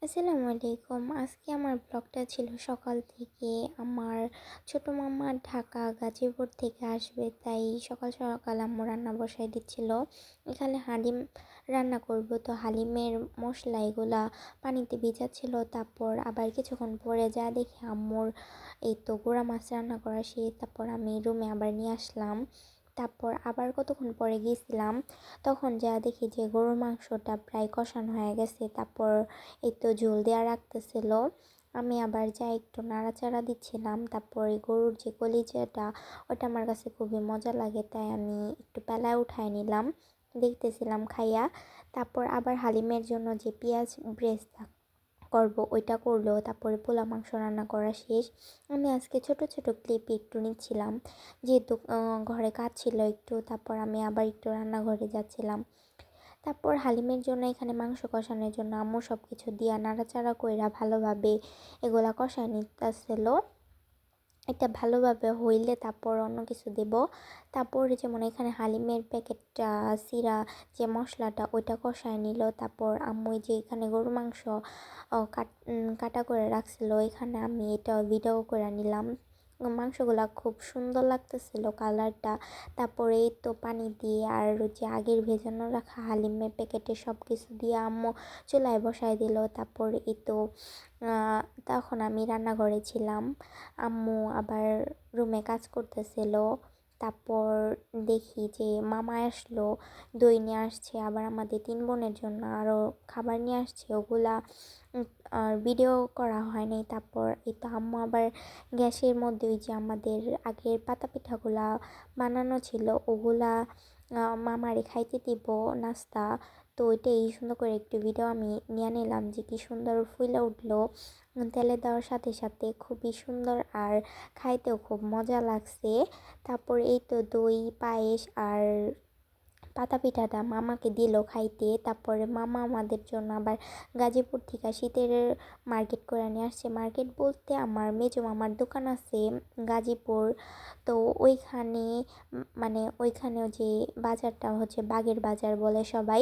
আসসালামু আলাইকুম। আজকে আমার ব্লগটা ছিল সকাল থেকে। আমার ছোট মামা ঢাকা গাজীপুর থেকে আসবে, তাই সকাল সকাল আম্মু রান্না বসায় দিচ্ছিল। এখানে হালিম রান্না করব, তো হালিমের মশলা এগুলা পানিতে ভিজাচ্ছিল। তারপর আবার কিছুক্ষণ পরে যা দেখি আম্মুর এই তো গুঁড়া মাছ রান্না করা শেষ। তারপর আমি রুমে আবার নিয়ে আসলাম। তারপর আবার কতক্ষণ পরে গিয়েছিলাম, তখন যা দেখি যে গরুর মাংসটা প্রায় কষানো হয়ে গেছে। তারপর এই তো ঝোল দেওয়া রাখতেছিল। আমি আবার যা একটু নাড়াচাড়া দিচ্ছিলাম। তারপরে গরুর যে কলিজাটা, ওটা আমার কাছে খুবই মজা লাগে, তাই আমি একটু পেলায় উঠায় নিলাম, দেখতেছিলাম খাইয়া। তারপর আবার হালিমের জন্য যে পেঁয়াজ ব্রেস্ট করব ওইটা করলো। তারপরে পোলা মাংস রান্না করা শেষ। আমি আজকে ছোট ছোট ক্লিপ একটু নিচ্ছিলাম, যেহেতু ঘরে কাজ ছিল একটু। তারপর আমি আবার একটু রান্নাঘরে যাচ্ছিলাম। তারপর হালিমের জন্য এখানে মাংস কষানোর জন্য আম্মু সব কিছু দিয়া নাড়াচাড়া কইরা ভালোভাবে এগুলা কষায় নিতেছিল। এটা ভালোভাবে হইলে তারপর অন্য কিছু দেব। তারপর যেমন এখানে হালিমের প্যাকেটটা সিরা যে মশলাটা ওইটা কষায় নিল। তারপর আম্মু যে এখানে গরু মাংস কাটা করে রাখছিল, এখানে আমি এটা ভিডিও করে নিলাম। মাংসগুলা খুব সুন্দর লাগতেছিল কালারটা। তারপরে এই তো পানি দিয়ে আর যে আগের ভেজানো রাখা হালিমের প্যাকেটে সব কিছু দিয়ে আম্মু চুলায় বসায় দিল। তারপর এই তো তখন আমি রান্নাঘরে ছিলাম, আম্মু আবার রুমে কাজ করতেছিল। তারপর দেখি যে মামা আসলো, দই নিয়ে আসছে, আবার আমাদের তিন বোনের জন্য আরও খাবার নিয়ে আসছে। ওগুলা আর ভিডিও করা হয় নাই। তারপর এই তো আম্মু আবার গ্যাসের মধ্যে ওই যে আমাদের আগের পাতা পিঠাগুলা বানানো ছিল ওগুলা মামারে খাইতে দিব নাস্তা। তো ওইটাই সুন্দর করে একটু ভিডিও আমি নিয়ে নিলাম, যে কি সুন্দর ফুলে উঠলো তেলে দেওয়ার সাথে সাথে, খুবই সুন্দর আর খাইতেও খুব মজা লাগছে। তারপর এই তো দই পায়েস আর পাতা পিঠাটা মামাকে দিল খাইতে। তারপরে মামা আমাদের জন্য আবার গাজীপুর থেকে শীতের মার্কেট করে নিয়ে আসছে। মার্কেট বলতে আমার মেজো মামার দোকান আছে গাজীপুর, তো ওইখানে মানে ওইখানেও যে বাজারটা হচ্ছে বাগের বাজার বলে সবাই,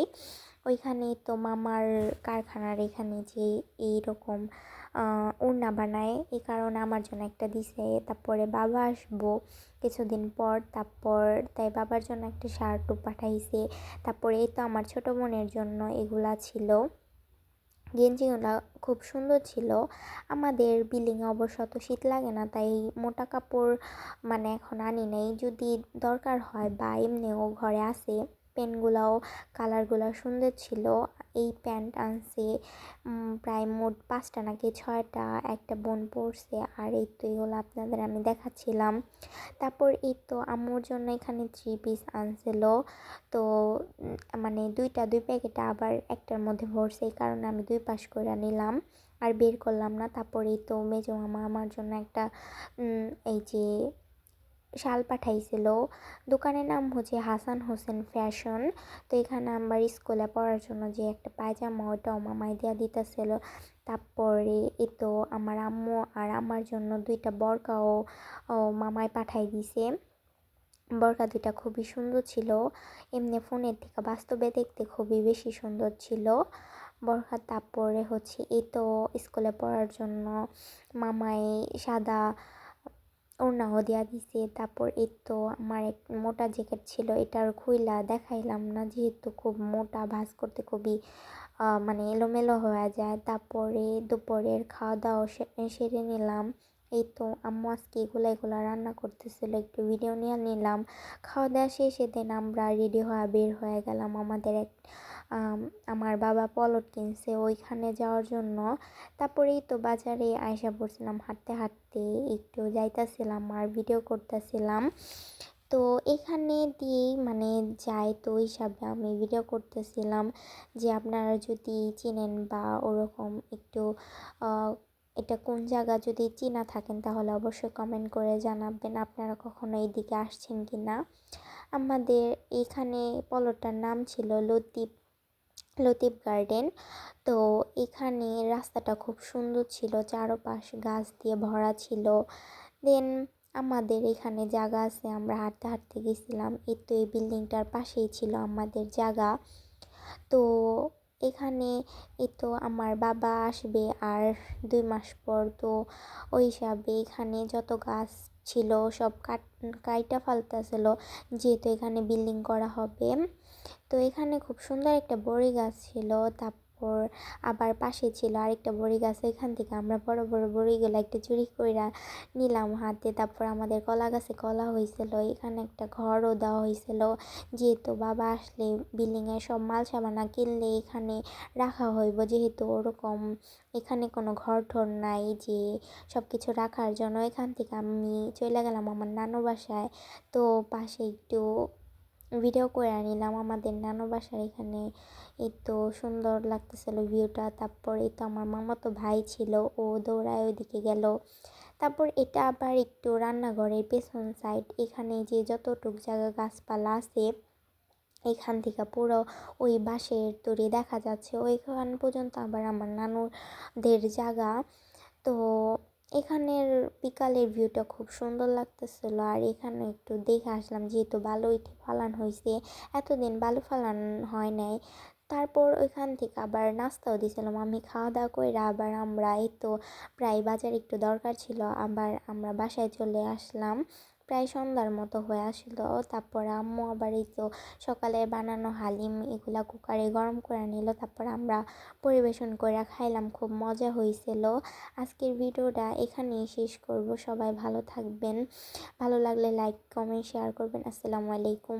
ওইখানে তো মামার কারখানার এখানে যে এইরকম ওড়না বানায়, এই কারণে আমার জন্য একটা দিছে। তারপরে বাবা আসবো কিছুদিন পর, তারপর তাই বাবার জন্য একটা শার্টও পাঠাইছে। তারপরে এই তো আমার ছোটো বোনের জন্য এগুলা ছিল, গেঞ্জিগুলা খুব সুন্দর ছিল। আমাদের বিল্ডিংয়ে অবশ্য অত শীত লাগে না, তাই মোটা কাপড় মানে এখন আনি নাই, যদি দরকার হয় বা এমনিও ঘরে আছে। প্যান্টগুলাও কালারগুলো সুন্দর ছিল। এই প্যান্ট আনছে প্রায় মোট 5টা নাকি 6টা, একটা বোন পরছে। আর এই তো এগুলো আপনাদের আমি দেখাচ্ছিলাম। তারপর এই তো আম্মুর জন্য এখানে 3 পিস আনছিল। তো মানে দুই প্যাকেট আবার একটার মধ্যে ভরছে, এই কারণে আমি 2 পাশ করে নিলাম আর বের করলাম না। তারপরে এই তো মেজো মামা আমার জন্য একটা এই যে শাল পাঠাইছিল। দোকানের নাম হচ্ছে হাসান হোসেন ফ্যাশন। তো এখানে আমার স্কুলে পড়ার জন্য যে একটা পায়জামা, ওটাও মামাই দেওয়া দিতেছিল। তারপরে এই তো আমার আম্মু আর আমার জন্য 2টা বরকাও মামাই পাঠাই দিছে। বরকা 2টা খুবই সুন্দর ছিল, এমনি ফোনের থেকে বাস্তবে দেখতে খুবই বেশি সুন্দর ছিল বরকা। তারপরে হচ্ছে এই তো স্কুলে পড়ার জন্য মামাই সাদা ওড়নাও দেওয়া দিছে। তারপর এই তো আমার এক মোটা জ্যাকেট ছিল, এটার খুইলা দেখাইলাম না যেহেতু খুব মোটা, ভাঁজ করতে খুবই মানে এলোমেলো হয়ে যায়। তারপরে দুপুরের খাওয়া দাওয়া সেরে নিলাম। এই তো আম্মু আজকে এগুলা রান্না করতেছিল, একটু ভিডিও নিয়ে নিলাম। খাওয়া দাওয়া শেষে দিন আমরা রেডি হয়ে বের হয়ে গেলাম আমাদের আমার বাবা পলট কিনছে ওইখানে যাওয়ার জন্য। তারপরেই তো বাজারে আয়সা পড়ছিলাম, হাঁটতে হাঁটতে একটু যাইতাছিলাম আর ভিডিও করতেছিলাম। তো এখানে দিয়েই মানে যাই, তো হিসাবে আমি ভিডিও করতেছিলাম, যে আপনারা যদি চিনেন বা ওরকম একটু এটা কোন জায়গা যদি চিনা থাকেন তাহলে অবশ্যই কমেন্ট করে জানাবেন আপনারা কখনো এইদিকে আসছেন কি না। আমাদের এখানে পলটার নাম ছিল লতিফ লতিফ গার্ডেন। তো এখানে রাস্তাটা খুব সুন্দর ছিল, চারপাশ গাছ দিয়ে ভরা ছিল। দেন আমাদের এখানে জায়গা আছে, আমরা হাঁটতে হাঁটতে গেছিলাম। এই তো এই বিল্ডিংটার পাশেই ছিল আমাদের জায়গা। তো এখানে এই তো আমার বাবা আসবে আর 2 মাস পর, তো ওই হিসাবে এখানে যত গাছ ছিল সব কাইটা ফালতেছিল, যেহেতু এখানে বিল্ডিং করা হবে। তো এখানে খুব সুন্দর একটা বড়ি গাছ ছিল, তারপর আবার পাশে ছিল আরেকটা বড়ি গাছ। এখান থেকে আমরা বড় বড় বড়িগুলো একটা চুরি কইরা নিলাম হাতে। তারপর আমাদের কলা গাছে কলা হয়েছিল, এখানে একটা ঘরও দেওয়া হয়েছিল, যেহেতু বাবা আসলে বিল্ডিংয়ে সব মাল সামানা কিনলে এখানে রাখা হইব, যেহেতু ওরকম এখানে কোনো ঘর ঠর নাই যে সব কিছু রাখার জন্য। এখান থেকে আমি চলে গেলাম আমার নানু বাসায়। তো পাশে একটু ভিডিও করে নিলাম আমাদের নানু বাসার এখানে। এই তো সুন্দর লাগতেছিল ভিউটা। তারপর এই তো আমার মামাতো ভাই ছিল, ও দৌড়ায় ওইদিকে গেল। তারপর এটা আবার একটু রান্নাঘরের পেছন সাইড, এখানে যে যতটুক জায়গা গাছপালা আছে এখান থেকে পুরো ওই বাঁশের দড়ি দেখা যাচ্ছে ওইখান পর্যন্ত আবার আমার নানুদের জায়গা। তো এখানের বিকালের ভিউটা খুব সুন্দর লাগতেছিল, আর এখানে একটু দেখে আসলাম, যেহেতু বালু ইটে ফালান হয়েছে, এতদিন বালু ফালান হয় নাই। তারপর ওইখান থেকে আবার নাস্তাও দিয়েছিলাম আমি, খাওয়া দাওয়া করে আবার আমরা এই তো প্রায় বাজার একটু দরকার ছিল, আবার আমরা বাসায় চলে আসলাম। প্রায় সন্ধ্যার মতো হয়ে আসলো। তারপর আম্মু আবার এই তো সকালে বানানো হালিম এগুলা কুকারে গরম করে নিল, তারপর আমরা পরিবেশন করে খাইলাম, খুব মজা হয়েছিল। আজকের ভিডিওটা এখানেই শেষ করব। সবাই ভালো থাকবেন, ভালো লাগলে লাইক কমেন্ট শেয়ার করবেন। আসসালামু আলাইকুম।